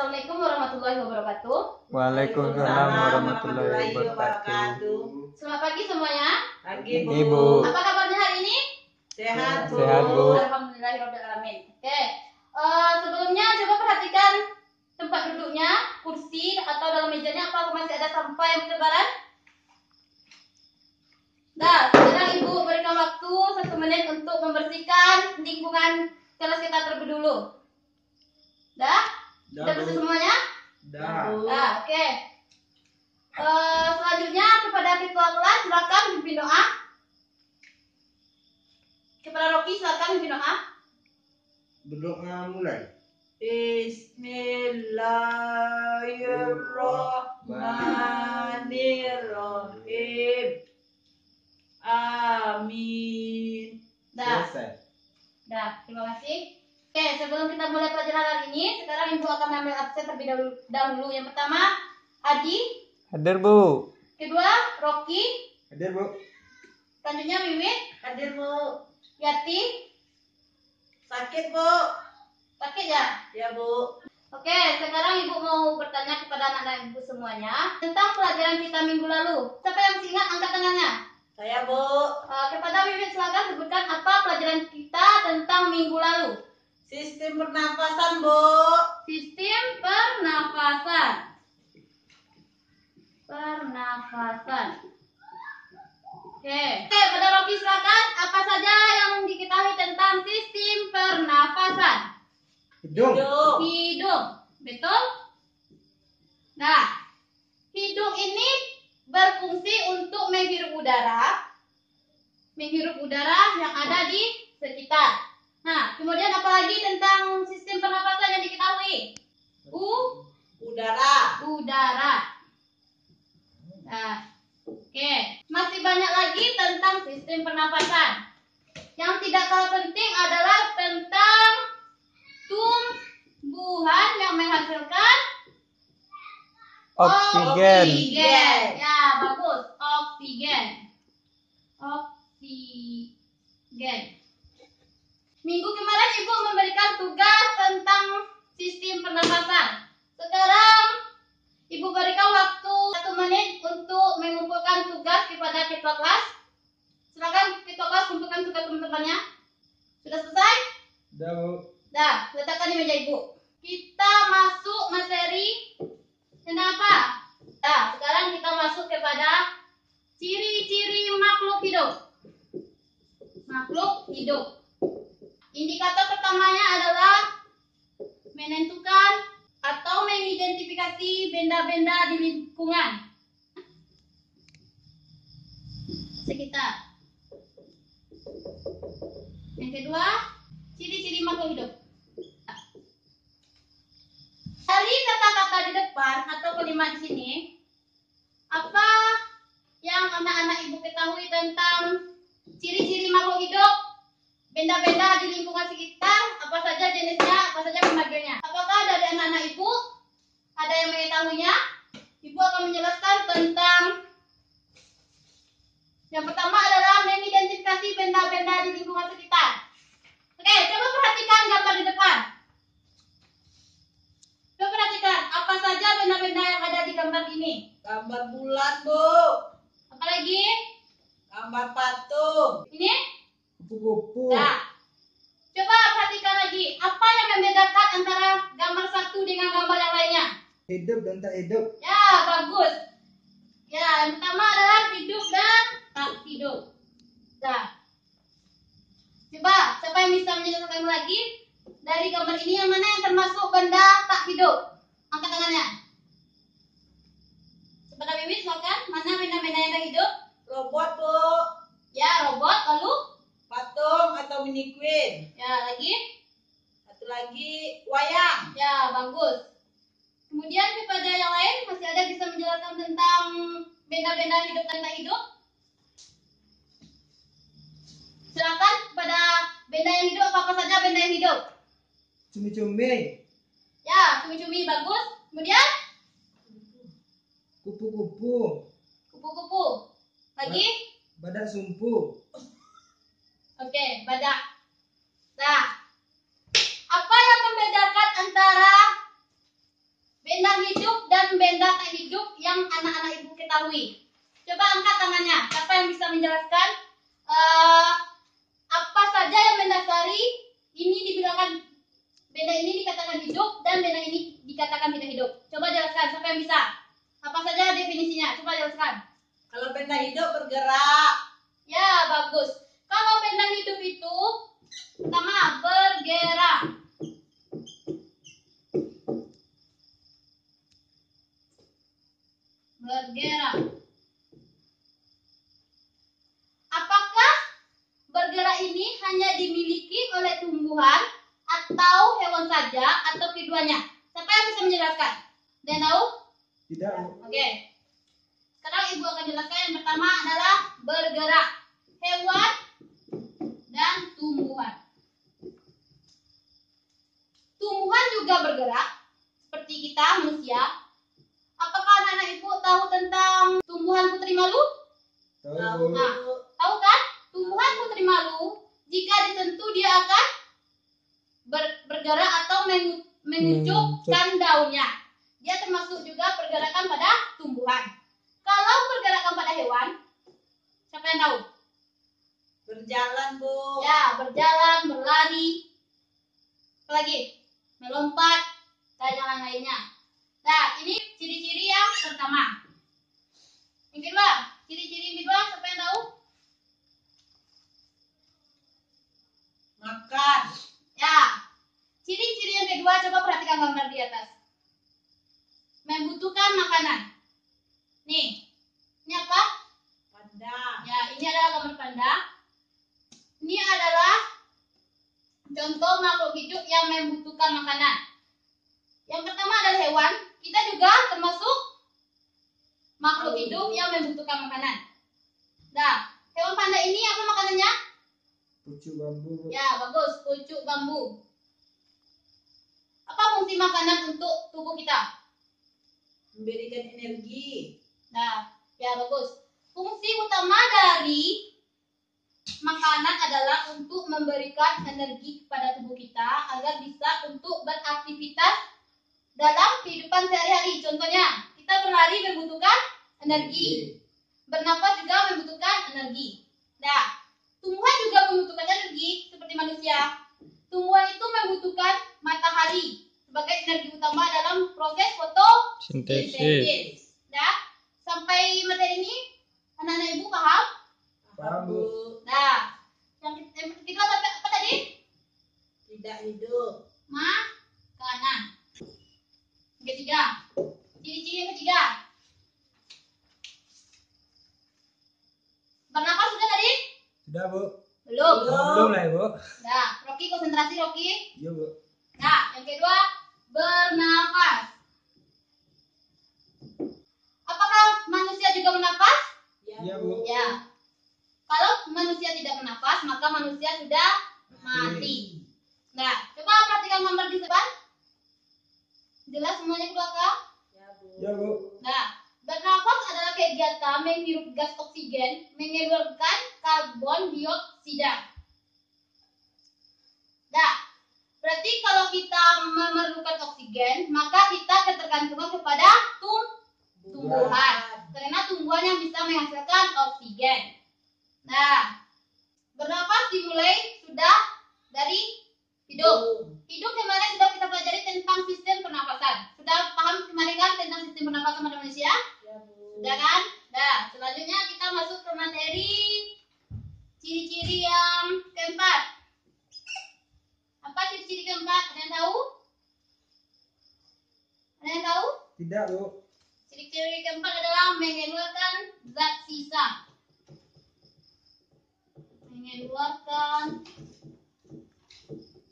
Assalamualaikum warahmatullahi wabarakatuh. Waalaikumsalam warahmatullahi wabarakatuh. Selamat pagi semuanya. Pagi, Bu. Ibu. Apa kabarnya hari ini? Sehat, Bu. Sehat, Bu. Alhamdulillahirobbilalamin. Oke. Sebelumnya coba perhatikan tempat duduknya, kursi atau dalam mejanya apakah masih ada sampah yang bertebaran? Nah, sekarang Ibu berikan waktu 1 menit untuk membersihkan lingkungan kelas kita terlebih dulu. Dah? Sudah bersih semuanya? Dah, Bu. Nah, oke. Selanjutnya kepada ketua kelas silakan pimpin doa. Kepada Rocky silakan pimpin doa. Berdoa mulai. Bismillahirrahmanirrahim. Amin. Dah. Selesai. Dah, terima kasih. Oke, sebelum kita mulai pelajaran hari ini, sekarang Ibu akan mengambil absen terlebih dahulu. Yang pertama, Adi. Hadir, Bu. Kedua, Rocky. Hadir, Bu. Selanjutnya, Wiwit. Hadir, Bu. Yati. Sakit, Bu. Sakit ya? Ya, Bu. Oke, sekarang Ibu mau bertanya kepada anak-anak Ibu semuanya tentang pelajaran kita minggu lalu. Siapa yang masih ingat angkat tangannya? Saya, Bu. Kepada Wiwit silakan sebutkan apa pelajaran kita tentang minggu lalu. Sistem pernafasan, Bu. Sistem pernafasan. Pernafasan. Oke, pada Rocky silakan. Apa saja yang diketahui tentang sistem pernafasan? Hidung. Hidung, betul? Nah, hidung ini berfungsi untuk menghirup udara yang ada di sekitar. Nah, kemudian apalagi tentang sistem pernapasan yang diketahui? Udara. Nah, oke. Masih banyak lagi tentang sistem pernapasan. Yang tidak kalah penting adalah tentang tumbuhan yang menghasilkan Oksigen. Ya, bagus. Oksigen. Minggu kemarin Ibu memberikan tugas tentang sistem pernapasan. Sekarang Ibu berikan waktu 1 menit untuk mengumpulkan tugas kepada ketua kelas. Silakan ketua kelas kumpulkan tugas teman-temannya. Sudah selesai? Dah, Bu. Dah, letakkan di meja Ibu. Kita masuk materi tentang apa? Nah, sekarang kita masuk kepada ciri-ciri makhluk hidup. Makhluk hidup. Indikator pertamanya adalah menentukan atau mengidentifikasi benda-benda di lingkungan sekitar. Yang kedua, ciri-ciri makhluk hidup. Dari kata-kata di depan atau kalimat di sini, apa yang anak-anak Ibu ketahui tentang ciri-ciri makhluk hidup, benda-benda di lingkungan sekitar, apa saja jenisnya, apa saja pembagiannya? Apakah dari anak-anak Ibu ada yang mengetahuinya? Ibu akan menjelaskan tentang yang pertama adalah mengidentifikasi benda-benda di lingkungan sekitar. Oke, coba perhatikan gambar di depan. Coba perhatikan apa saja benda-benda yang ada di gambar ini. Gambar bulan, Bu. Apa lagi? Gambar patung. Ini? Kupu-kupu. Nah, coba perhatikan lagi. Apa yang membedakan antara gambar satu dengan gambar yang lainnya? Hidup dan tak hidup. Ya, bagus. Ya, yang pertama adalah hidup dan tak hidup. Nah, coba siapa yang bisa menjelaskan lagi? Dari gambar ini yang mana yang termasuk benda tak hidup? Angkat tangannya. Kepada Wiwit silakan. Mana benda-benda yang tak hidup? Robot, Bu. Ya, robot. Lalu? Patung atau mini queen. Ya, lagi? Satu lagi wayang. Ya, bagus. Kemudian kepada yang lain masih ada bisa menjelaskan tentang benda-benda hidup dan tak hidup? Silakan kepada benda yang hidup, apa saja benda yang hidup? Cumi-cumi. Ya, cumi-cumi bagus. Kemudian Kupu-kupu. kupu-kupu. Lagi? Badak sumpu. Oke, badak. Nah, apa yang membedakan antara diketahui. Coba angkat tangannya. Siapa yang bisa menjelaskan apa saja yang mendasari ini dibilangkan benda ini dikatakan hidup dan benda ini dikatakan tidak hidup? Coba jelaskan. Siapa yang bisa? Apa saja definisinya? Coba jelaskan. Kalau benda hidup bergerak. Ya, bagus. Kalau benda hidup itu pertama bergerak. Bergerak. Apakah bergerak ini hanya dimiliki oleh tumbuhan atau hewan saja atau keduanya? Siapa yang bisa menjelaskan? Dan tahu? Tidak, Bu. Oke. Sekarang Ibu akan jelaskan yang pertama adalah bergerak. Hewan dan tumbuhan. Tumbuhan juga bergerak seperti kita manusia. Apakah anak-anak Ibu tahu tentang tumbuhan putri malu? Tahu, Bu. Nah, tahu kan? Tumbuhan putri malu jika disentuh dia akan bergerak atau mengucupkan daunnya. Dia termasuk juga pergerakan pada tumbuhan. Kalau pergerakan pada hewan, siapa yang tahu? Berjalan, Bu. Ya, berjalan, berlari, apalagi melompat, dan yang lain-lainnya. Nah, ini ciri-ciri yang pertama. Yang kedua, ciri-ciri yang kedua, siapa yang tahu? Makan. Ya, ciri-ciri yang kedua, coba perhatikan gambar di atas. Membutuhkan makanan. Nih, ini apa? Panda. Ya, ini adalah gambar panda. Ini adalah contoh makhluk hidup yang membutuhkan makanan. Yang pertama adalah hewan. Kita juga termasuk makhluk hidup yang membutuhkan makanan. Nah, hewan panda ini apa makanannya? Pucuk bambu, Bu. Ya, bagus, pucuk bambu. Apa fungsi makanan untuk tubuh kita? Memberikan energi. Nah, ya bagus. Fungsi utama dari makanan adalah untuk memberikan energi kepada tubuh kita agar bisa untuk beraktivitas dalam kehidupan sehari-hari. Contohnya, kita berlari membutuhkan energi. Bernapas juga membutuhkan energi. Nah, tumbuhan juga membutuhkan energi seperti manusia. Tumbuhan itu membutuhkan matahari sebagai energi utama dalam proses fotosintesis. Nah, sampai materi ini anak-anak Ibu paham? Paham, Bu. Nah, yang kedua apa tadi? Tidak hidup. Makanan. Yang ketiga, ciri-ciri yang ketiga. Bernapas sudah tadi? Sudah, Bu. Belum. Belum lah, Bu. Nah, Rocky konsentrasi Rocky. Iya, Bu. Nah, yang kedua, bernafas. Apakah manusia juga bernafas? Iya, Bu. Ya. Kalau manusia tidak bernafas, maka manusia sudah mati. Nah, coba perhatikan gambar di depan. Jelas semuanya ke belakang? Ya, Bu. Nah, bernafas adalah kegiatan menghirup gas oksigen, mengeluarkan karbon dioksida. Nah, berarti kalau kita memerlukan oksigen, maka kita ketergantungan kepada tumbuhan. Karena tumbuhan yang bisa menghasilkan oksigen. Nah, bernafas dimulai sudah dari hidup. Hidup kemarin sudah kita pelajari tentang sistem pernapasan. Sudah paham kemarin kan tentang sistem pernapasan pada manusia? Sudah kan? Nah, selanjutnya kita masuk ke materi ciri-ciri yang keempat. Apa ciri-ciri keempat? Ada yang tahu? Ada yang tahu? Tidak, Bu. Ciri-ciri keempat adalah mengeluarkan zat sisa. Mengeluarkan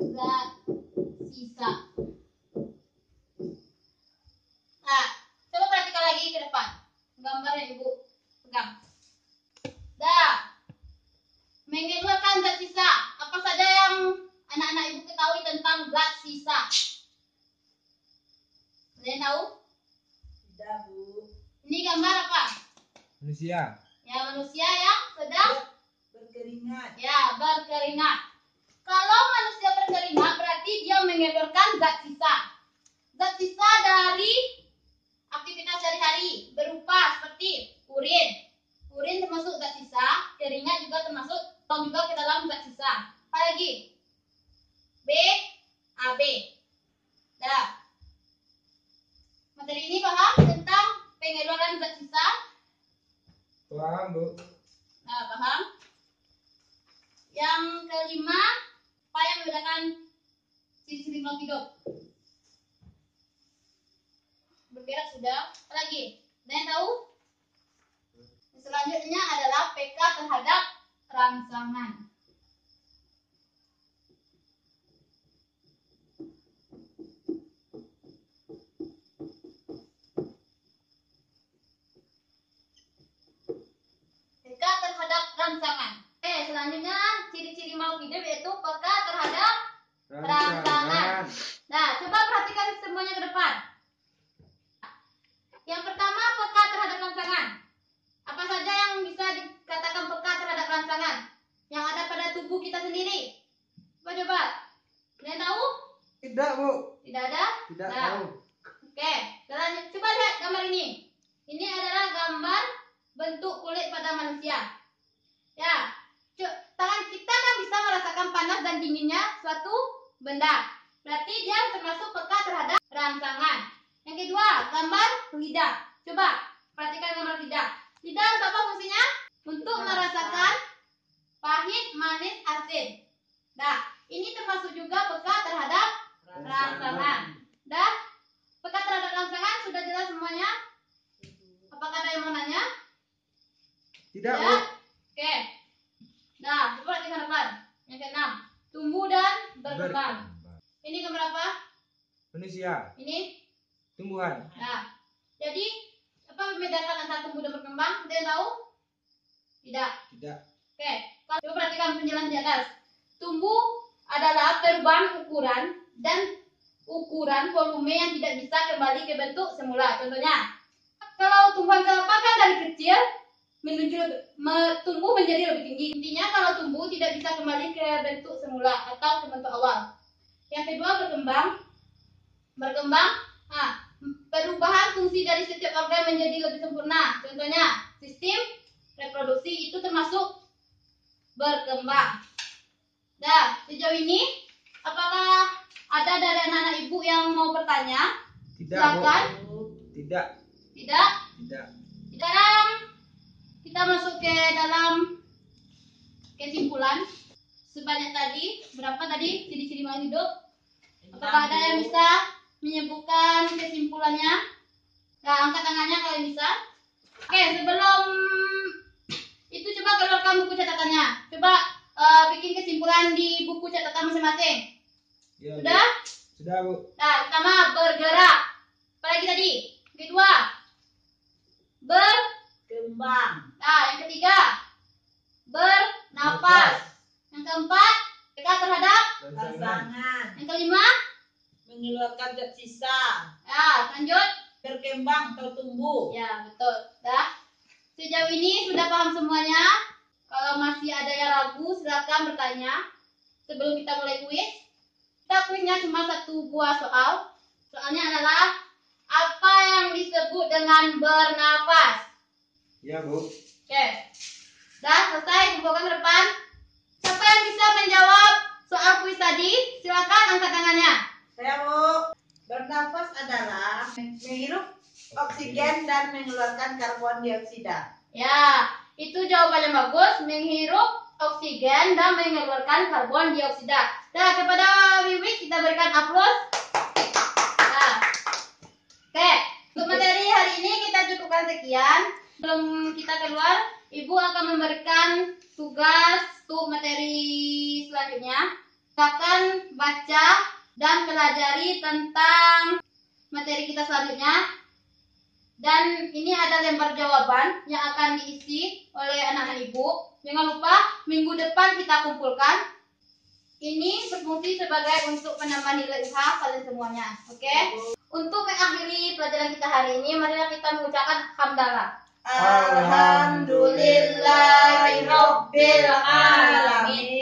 zat sisa. Nah, coba perhatikan lagi ke depan. Gambar yang Ibu pegang. Dah. Mengeluarkan zat sisa. Apa saja yang anak-anak Ibu ketahui tentang zat sisa? Ada yang tahu? Tidak, Bu. Ini gambar apa? Manusia. Ya, manusia yang sedang Berkeringat. ya berkeringat. Kalau manusia berkeringat berarti dia mengeluarkan zat sisa. Zat sisa dari aktivitas sehari-hari berupa seperti Paham, Bu. Nah, paham? Yang kelima, apa yang membedakan ciri-ciri makhluk hidup? Bergerak sudah. Apa lagi? Ada yang tahu? Selanjutnya adalah PK terhadap rangsangan. PK terhadap rangsangan. Selanjutnya ciri-ciri makhluk hidup yaitu PK terhadap rangsangan. Nah, coba perhatikan semuanya ke depan. Yang pertama, peka terhadap rangsangan. Apa saja yang bisa dikatakan peka terhadap rangsangan yang ada pada tubuh kita sendiri? Coba. Ada yang tahu? Tidak, Bu. Tidak ada? Tidak Nah, tahu. Oke, selanjutnya coba lihat gambar ini. Ini adalah gambar bentuk kulit pada manusia. Ya, tangan kita kan bisa merasakan panas dan dinginnya suatu benda. Berarti dia termasuk peka terhadap rangsangan. Yang kedua, gambar lidah. Coba perhatikan gambar lidah. Lidah untuk apa fungsinya? Untuk merasakan pahit, manis, asin. Nah, ini termasuk juga peka terhadap rangsangan. Dah, peka terhadap rangsangan sudah jelas semuanya? Apakah ada yang mau nanya? Tidak, Bu. Ya? Oke. Nah, coba lihat depan. Yang keenam, tumbuh dan berkembang. Ini gambar apa? Manusia. Ini. Tumbuhan. Nah, jadi apa membedakan antara tumbuh dan berkembang? Ada yang tahu? Tidak. Tidak. Oke. Coba perhatikan penjelasan di atas. Tumbuh adalah perubahan ukuran dan ukuran volume yang tidak bisa kembali ke bentuk semula. Contohnya, kalau tumbuhan kelapa kan dari kecil tumbuh menjadi lebih tinggi. Intinya kalau tumbuh tidak bisa kembali ke bentuk semula atau ke bentuk awal. Yang kedua, berkembang. Perubahan fungsi dari setiap organ menjadi lebih sempurna. Contohnya, sistem reproduksi itu termasuk berkembang. Nah, sejauh ini apakah ada dari anak-anak ibu yang mau bertanya? Tidak, Silakan. Bu. Tidak. Tidak? Tidak. Sekarang kita masuk ke dalam kesimpulan. Sebanyak tadi, berapa tadi ciri-ciri makhluk hidup? Apakah ada yang bisa menyebutkan kesimpulannya? Nah, angkat tangannya kalau yang bisa. Oke, sebelum itu coba keluarkan buku catatannya. Coba bikin kesimpulan di buku catatan masing-masing. Ya, Bu. Sudah? Sudah, Bu. Nah, pertama bergerak. Apalagi tadi? Kedua, Kembang. Nah, yang ketiga, bernapas. Yang keempat, peka terhadap. Pasangan. Yang kelima, Mengeluarkan zat sisa. ya, lanjut. Berkembang atau tumbuh. Ya, betul. Dah. Sejauh ini sudah paham semuanya. Kalau masih ada yang ragu, silakan bertanya. Sebelum kita mulai kuis, kita kuisnya cuma satu buah soal. Soalnya adalah apa yang disebut dengan bernapas. Ya, Bu. Oke. Dah selesai, kumpulkan ke depan. Siapa yang bisa menjawab soal kuis tadi? Silakan angkat tangannya. Saya Bu. Bernafas adalah menghirup oksigen dan mengeluarkan karbon dioksida. Ya, itu jawabannya bagus. Menghirup oksigen dan mengeluarkan karbon dioksida. Nah, kepada Wiwi kita berikan aplaus. Nah. Oke, untuk materi hari ini kita cukupkan sekian. Sebelum kita keluar, Ibu akan memberikan tugas untuk materi selanjutnya. Silakan baca dan pelajari tentang materi kita selanjutnya. Dan ini ada lembar jawaban yang akan diisi oleh anak-anak Ibu. Jangan lupa minggu depan kita kumpulkan. Ini berfungsi sebagai untuk penambah nilai usaha kalian semuanya. Oke? Untuk mengakhiri pelajaran kita hari ini, marilah kita mengucapkan hamdalah. Alhamdulillahirabbil alamin.